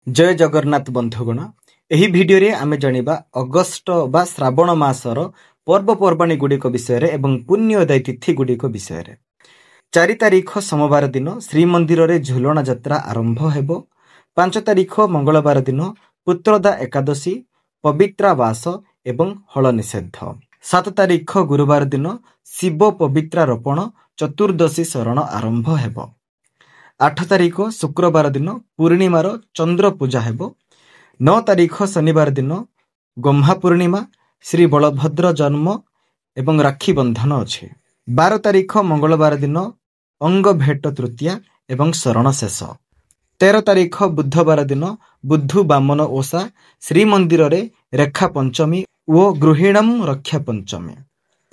जय जगन्नाथ बंधुगण एही भिडियो रे आमे जानिबा अगस्त बा श्रावण मासर पर्वपर्वाणी गुड़िक विषय एवं पुण्योदय तिथि गुड़िक विषय 4 तारिख सोमवार दिन श्रीमंदिर रे झुलना यात्रा आरंभ हेबो। 5 तारिख मंगलवार दिन पुत्रदा एकादशी पवित्रावास एवं हल निषेध। 7 तारिख गुरुवार दिन शिव पवित्रारोपण चतुर्दशी शरण आरंभ हेबो। 8 तारिख शुक्रवार दिन पूर्णिमार चंद्र पूजा हेबो। 9 तारिख शनिवार दिन गम्हा पूर्णिमा श्री बलभद्र जन्म एवं राखी बंधन अच्छे। 12 तारिख मंगलवार दिन अंग भेट तृतीया एवं शरण शेष। 13 तारिख बुधवार दिन बुद्धु बामन ओषा श्रीमंदिर रे रेखा पंचमी और गृहिणम रक्षा पंचमी।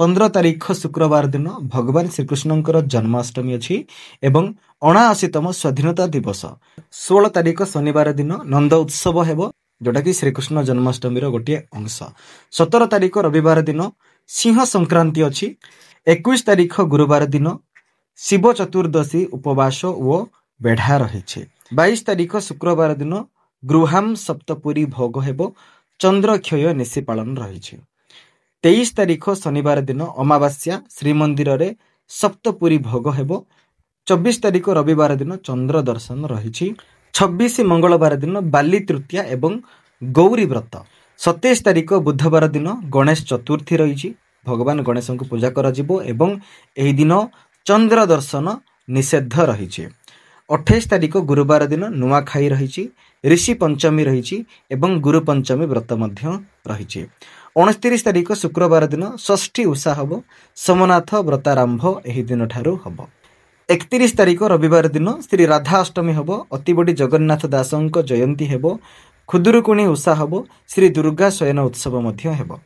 15 तारिख शुक्रवार दिन भगवान श्रीकृष्णंकर जन्माष्टमी अच्छी एवं 79तम स्वाधीनता दिवस। 16 तारिख शनिवार दिन नंद उत्सव हेबो जोटा कि श्रीकृष्ण जन्माष्टमी गोटे अंश। 17 तारिख रविवार दिन सिंह संक्रांति अच्छी। 21 तारिख गुरुवार दिन शिव चतुर्दशी उपवास और बेढ़ा रही। 22 तारिख शुक्रवार दिन गृहाम सप्तपुरी भोग हेबो चंद्रक्षय निशी पालन रही। 23 तारिख शनिवार दिन अमावास्या श्रीमंदिर रे सप्तपुरी भोग हेबो। 24 तारिख रविवार दिन चंद्र दर्शन रही। 26 मंगलवार दिन बाली तृतीया एवं गौरी व्रत। 27 तारिख बुधवार दिन गणेश चतुर्थी रही। भगवान गणेश को पूजा कराजिबो एवं एही दिन चंद्र दर्शन निषेध रही। 28 तारिख गुरुवार दिन नुआखाई रही। ऋषि पंचमी रही एवं गुरु पंचमी व्रत मध्य रही। 29 तारिख शुक्रवार दिन षष्ठी उषा हब। सोमनाथ व्रतारंभ एही दिन ठारू हब। 31 तारिख रविवार दिन श्री राधा अष्टमी हब। अति बड़ी जगन्नाथ दासंक जयंती हेबो। खुदुरुकुणी उषा हब। श्री दुर्गा शयन उत्सव मध्य हेबो।